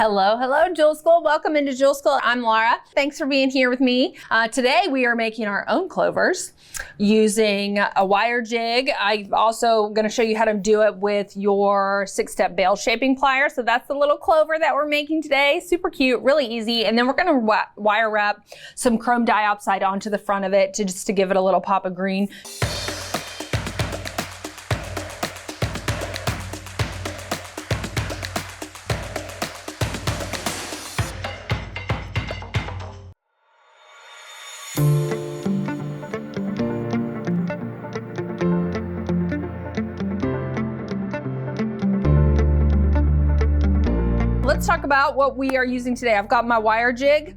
Hello, Jewel School. Welcome into Jewel School. I'm Laura. Thanks for being here with me. Today we are making our own clovers using a wire jig. I'm also going to show you how to do it with your 6-step bale shaping plier. So that's the little clover that we're making today. Super cute, really easy. And then we're going to wire wrap some chrome diopside onto the front of it just to give it a little pop of green. Let's talk about what we are using today. I've got my wire jig.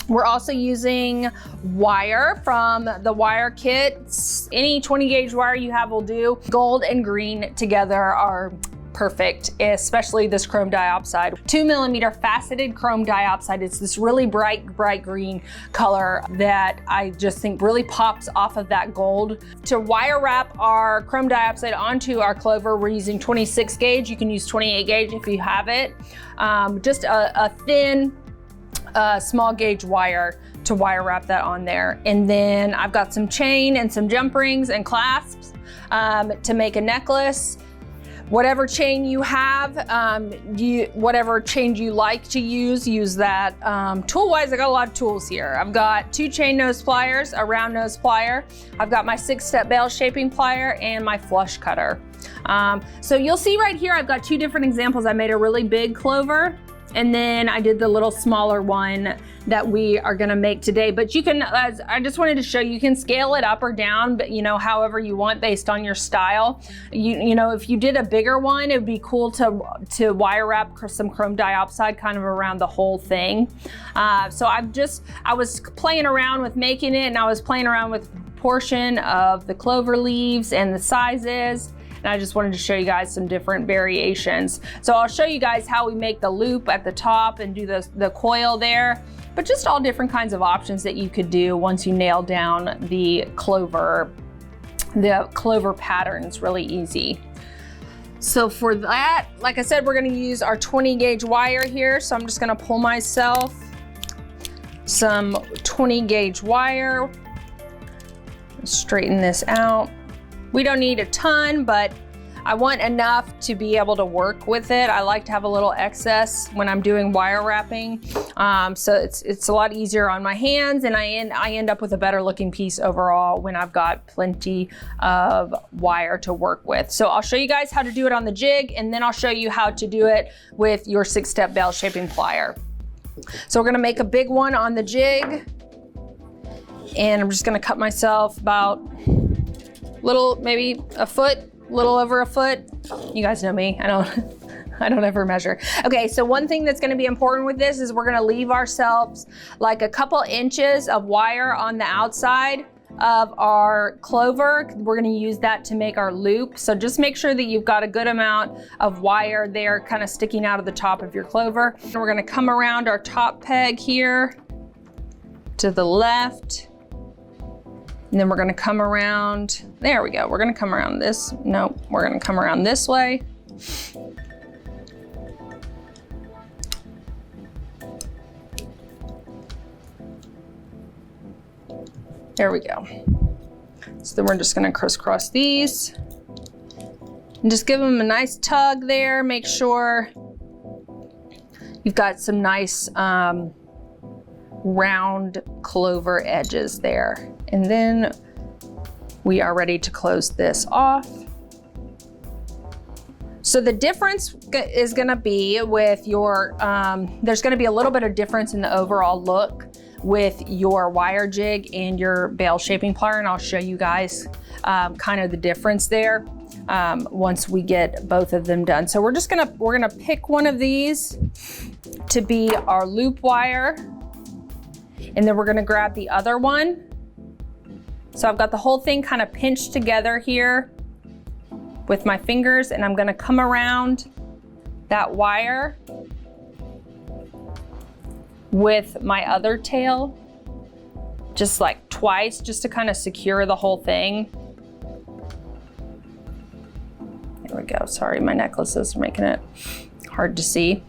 We're also using wire from the wire kits. Any 20 gauge wire you have will do. Gold and green together are perfect, especially this chrome diopside. 2mm faceted chrome diopside. It's this really bright green color that I just think really pops off of that gold. To wire wrap our chrome diopside onto our clover, we're using 26 gauge. You can use 28 gauge if you have it. Just a thin, small gauge wire to wire wrap that on there. And then I've got some chain and some jump rings and clasps to make a necklace. Whatever chain you have, whatever chain you like to use that. Tool-wise, I got a lot of tools here. I've got 2 chain nose pliers, a round nose plier. I've got my 6-step bale shaping plier and my flush cutter. So you'll see right here, I've got 2 different examples. I made a really big clover, and then I did the little smaller one that we are gonna make today. But you can, I just wanted to show you can scale it up or down, but however you want based on your style. You know, if you did a bigger one, it would be cool to wire wrap some chrome diopside kind of around the whole thing. So I was playing around with making it, and I was playing around with portion of the clover leaves and the sizes. And I just wanted to show you guys some different variations. So I'll show you guys how we make the loop at the top and do the coil there, but just all different kinds of options that you could do once you nail down the clover pattern. It's really easy. So for that, like I said, we're gonna use our 20 gauge wire here. So I'm just gonna pull myself some 20 gauge wire, straighten this out. We don't need a ton, but I want enough to be able to work with it. I like to have a little excess when I'm doing wire wrapping. So it's a lot easier on my hands, and I end up with a better looking piece overall when I've got plenty of wire to work with. So I'll show you guys how to do it on the jig, and then I'll show you how to do it with your 6-step bale shaping plier. So we're gonna make a big one on the jig, and I'm just gonna cut myself about maybe a foot, a little over a foot. You guys know me, I don't ever measure. Okay, so one thing that's gonna be important with this is we're gonna leave ourselves like a couple inches of wire on the outside of our clover. We're gonna use that to make our loop. So just make sure that you've got a good amount of wire there kind of sticking out of the top of your clover. And we're gonna come around our top peg here to the left. And then we're gonna come around, there we go. We're gonna come around this, no, we're gonna come around this way. There we go. So then we're just gonna crisscross these and just give them a nice tug there. Make sure you've got some nice round clover edges there. And then we are ready to close this off. So the difference is gonna be with your, there's gonna be a little bit of difference in the overall look with your wire jig and your bale shaping plier, and I'll show you guys kind of the difference there once we get both of them done. So we're gonna pick one of these to be our loop wire, and then we're gonna grab the other one. So I've got the whole thing kind of pinched together here with my fingers, and I'm gonna come around that wire with my other tail, just like twice, just to kind of secure the whole thing. There we go. Sorry, my necklaces are making it hard to see.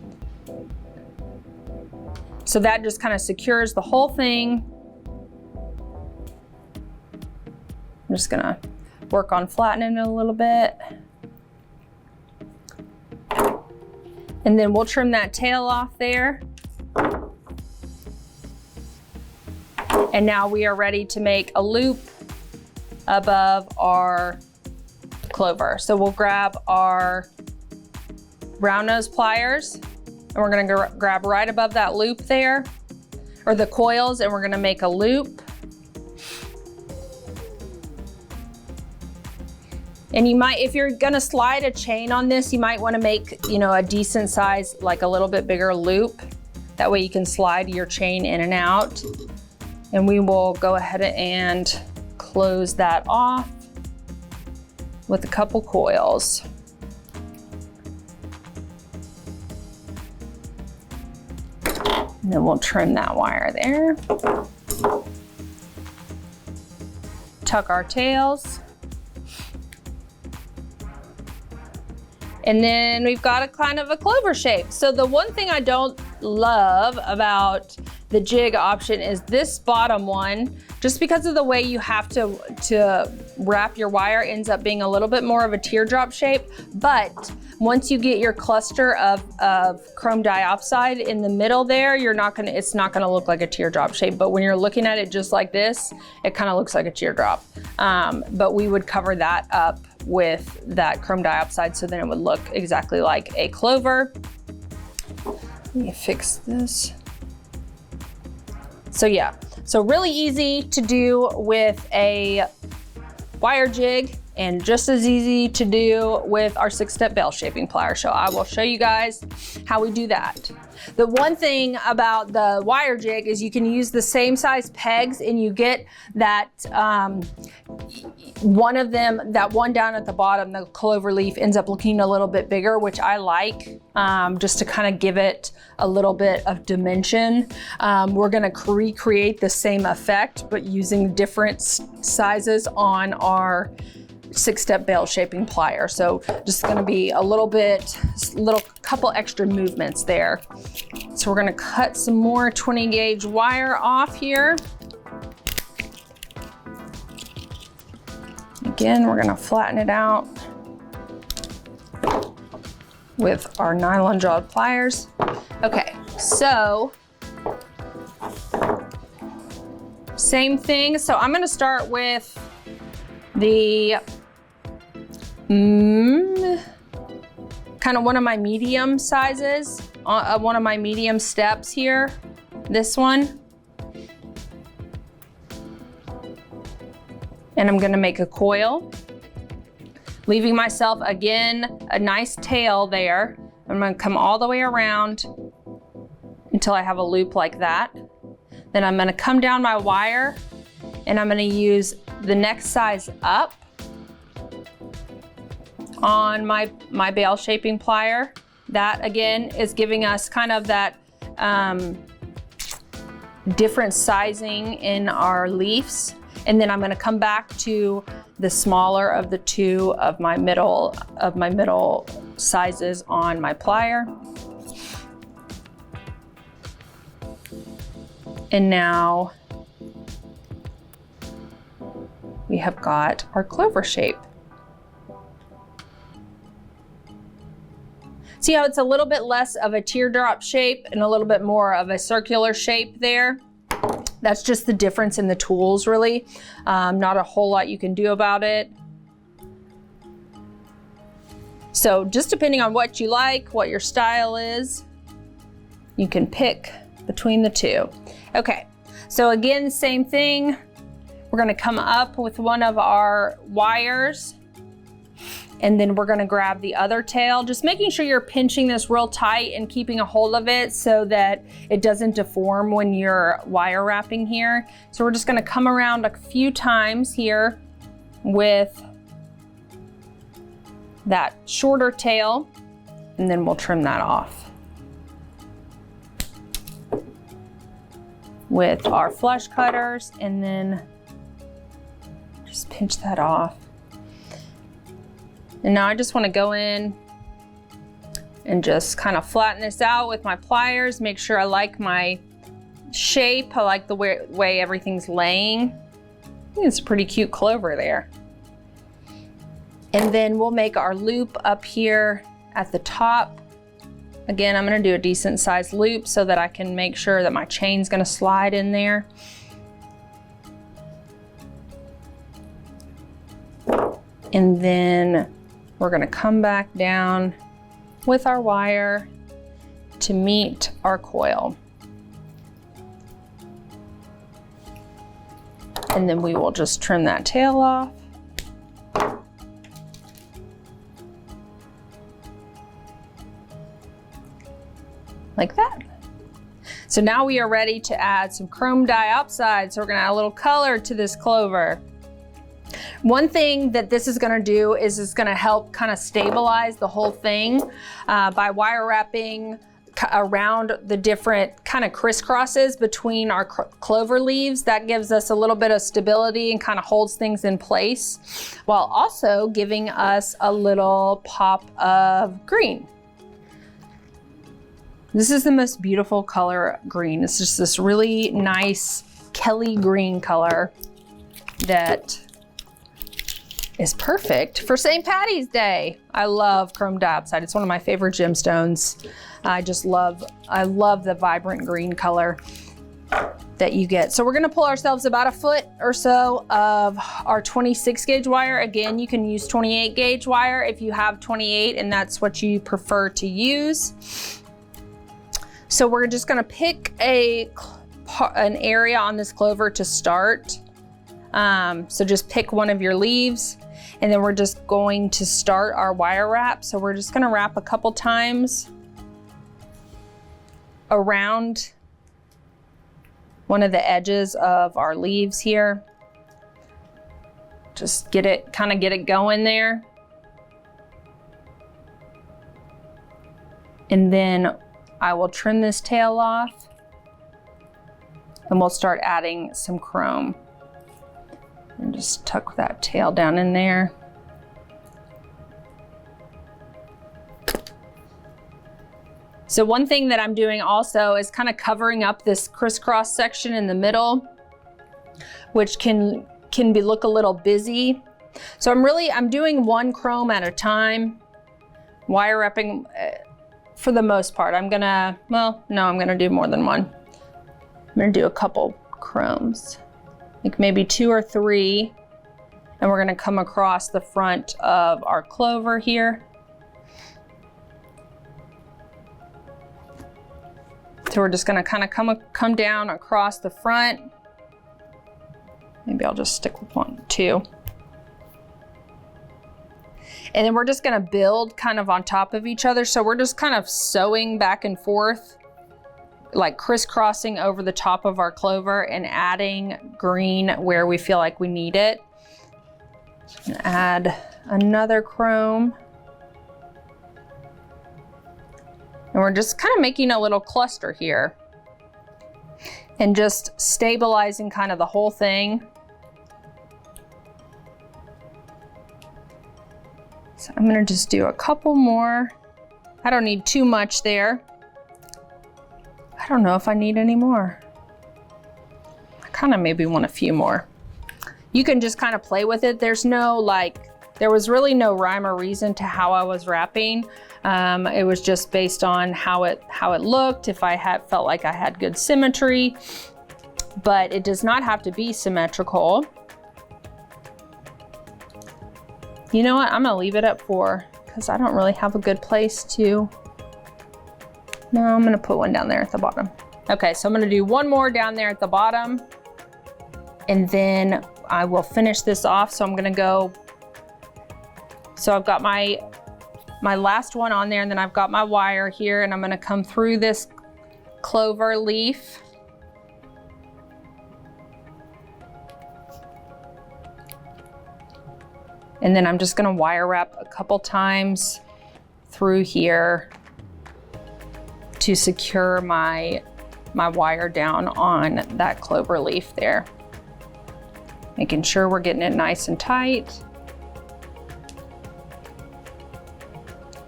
So that just kind of secures the whole thing. I'm just gonna work on flattening it a little bit. And then we'll trim that tail off there. And now we are ready to make a loop above our Clover. So we'll grab our round nose pliers and we're gonna grab right above that loop there, or the coils, and we're gonna make a loop. And you might, if you're gonna slide a chain on this, you might wanna make, you know, a decent size, like a little bit bigger loop. That way you can slide your chain in and out. And we will go ahead and close that off with a couple coils. And then we'll trim that wire there. Tuck our tails. And then we've got a kind of a clover shape. So the one thing I don't love about the jig option is this bottom one, just because of the way you have to wrap your wire, ends up being a little bit more of a teardrop shape. But once you get your cluster of chrome diopside in the middle there, it's not gonna look like a teardrop shape. But when you're looking at it just like this, it kind of looks like a teardrop. But we would cover that up with that chrome diopside, so then it would look exactly like a clover. Let me fix this. So yeah, so really easy to do with a wire jig, and just as easy to do with our 6-step bell shaping plier. So I will show you guys how we do that. The one thing about the wire jig is you can use the same size pegs, and you get that one of them, that one down at the bottom, the clover leaf, ends up looking a little bit bigger, which I like, just to kind of give it a little bit of dimension. We're gonna recreate the same effect, but using different sizes on our 6-step bell shaping plier. So just gonna be a little couple extra movements there. So we're gonna cut some more 20 gauge wire off here. Again, we're gonna flatten it out with our nylon jawed pliers. Okay, so same thing. So I'm gonna start with the kind of one of my medium sizes, one of my medium steps here, this one. And I'm gonna make a coil, leaving myself, again, a nice tail there. I'm gonna come all the way around until I have a loop like that. Then I'm gonna come down my wire, and I'm gonna use the next size up on my bell shaping plier. That again is giving us kind of that different sizing in our leaves. And then I'm gonna come back to the smaller of the two of my middle sizes on my plier. And now we have got our clover shape. See how it's a little bit less of a teardrop shape and a little bit more of a circular shape there? That's just the difference in the tools, really. Not a whole lot you can do about it. So just depending on what you like, what your style is, you can pick between the two. Okay, so again, same thing. We're gonna come up with one of our wires, and then we're gonna grab the other tail, just making sure you're pinching this real tight and keeping a hold of it so that it doesn't deform when you're wire wrapping here. So we're just gonna come around a few times here with that shorter tail, and then we'll trim that off with our flush cutters, and then just pinch that off. And now I just want to go in and just kind of flatten this out with my pliers, make sure I like my shape. I like the way everything's laying. I think it's a pretty cute clover there. And then we'll make our loop up here at the top. Again, I'm gonna do a decent sized loop so that I can make sure that my chain's gonna slide in there. And then we're gonna come back down with our wire to meet our coil. And then we will just trim that tail off. Like that. So now we are ready to add some chrome diopside. So we're gonna add a little color to this clover. One thing that this is gonna do is it's gonna help kind of stabilize the whole thing by wire wrapping around the different kind of crisscrosses between our clover leaves. That gives us a little bit of stability and kind of holds things in place, while also giving us a little pop of green. This is the most beautiful color green. It's just this really nice Kelly green color that is perfect for St. Patty's Day. I love chrome diopside. It's one of my favorite gemstones. I love the vibrant green color that you get. So we're gonna pull ourselves about 1 foot or so of our 26 gauge wire. Again, you can use 28 gauge wire if you have 28 and that's what you prefer to use. So we're just gonna pick an area on this clover to start. So just pick one of your leaves and then we're just going to start our wire wrap. So we're just gonna wrap a couple times around one of the edges of our leaves here. Just get it going there. And then I will trim this tail off and we'll start adding some chrome. And just tuck that tail down in there. So one thing that I'm doing also is kind of covering up this crisscross section in the middle, which can look a little busy. So I'm doing one chrome at a time, wire wrapping for the most part. I'm gonna do more than one. I'm gonna do a couple chromes, like maybe 2 or 3, and we're gonna come across the front of our clover here. So we're just gonna kind of come down across the front. Maybe I'll just stick with 1, 2. And then we're just gonna build kind of on top of each other. So we're just kind of sewing back and forth, like crisscrossing over the top of our clover and adding green where we feel like we need it. And add another chrome. And we're just kind of making a little cluster here and just stabilizing kind of the whole thing. So I'm gonna just do a couple more. I don't need too much there. I don't know if I need any more. I kind of maybe want a few more. You can just kind of play with it. There was really no rhyme or reason to how I was wrapping. It was just based on how it looked, if I felt like I had good symmetry, but it does not have to be symmetrical. You know what, I'm gonna leave it at 4 because I don't really have a good place to. No, I'm gonna put one down there at the bottom. Okay, so I'm gonna do one more down there at the bottom and then I will finish this off. So I'm gonna go, so I've got my last one on there and then I've got my wire here and I'm gonna come through this clover leaf. And then I'm just gonna wire wrap a couple times through here to secure my wire down on that clover leaf there. Making sure we're getting it nice and tight.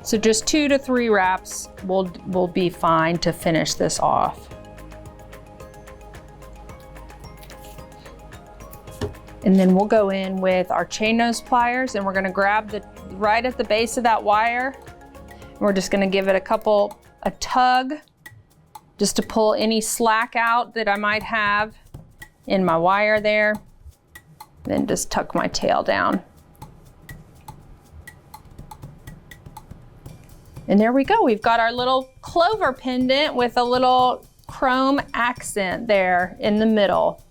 So just 2 to 3 wraps will be fine to finish this off. And then we'll go in with our chain nose pliers and we're gonna grab right at the base of that wire. And we're just gonna give it a tug, just to pull any slack out that I might have in my wire there. Then just tuck my tail down. And there we go. We've got our little Clover pendant with a little chrome accent there in the middle.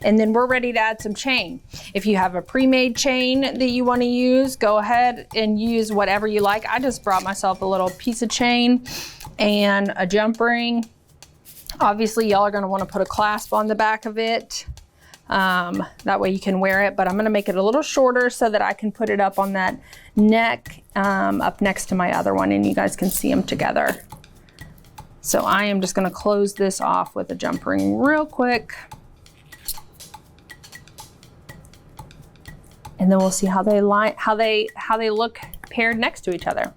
And then we're ready to add some chain. If you have a pre-made chain that you want to use, go ahead and use whatever you like. I just brought myself a little piece of chain and a jump ring. Obviously, y'all are going to want to put a clasp on the back of it. That way you can wear it, but I'm going to make it a little shorter so that I can put it up on that neck up next to my other one, and you guys can see them together. So I am just going to close this off with a jump ring real quick. And then we'll see how they look paired next to each other.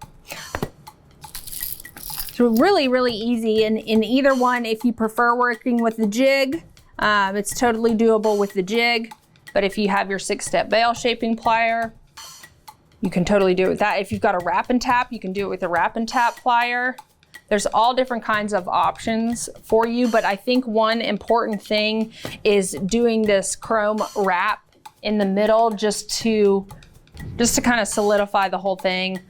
So really, really easy in either one. If you prefer working with the jig, it's totally doable with the jig. But if you have your 6-step veil shaping plier, you can totally do it with that. If you've got a wrap and tap, you can do it with a wrap and tap plier. There's all different kinds of options for you, but I think one important thing is doing this chrome wrap in the middle just to kind of solidify the whole thing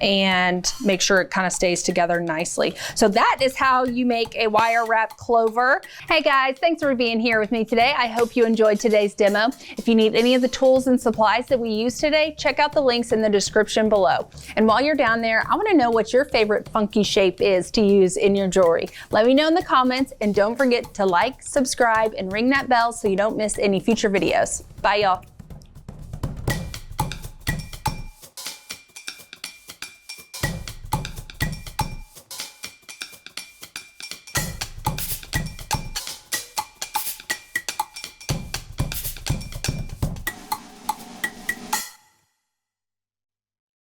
and make sure it kind of stays together nicely. So that is how you make a wire wrap Clover. Hey guys, thanks for being here with me today. I hope you enjoyed today's demo. If you need any of the tools and supplies that we use today, check out the links in the description below. And while you're down there, I want to know what your favorite funky shape is to use in your jewelry. Let me know in the comments, and don't forget to like, subscribe, and ring that bell so you don't miss any future videos. Bye y'all.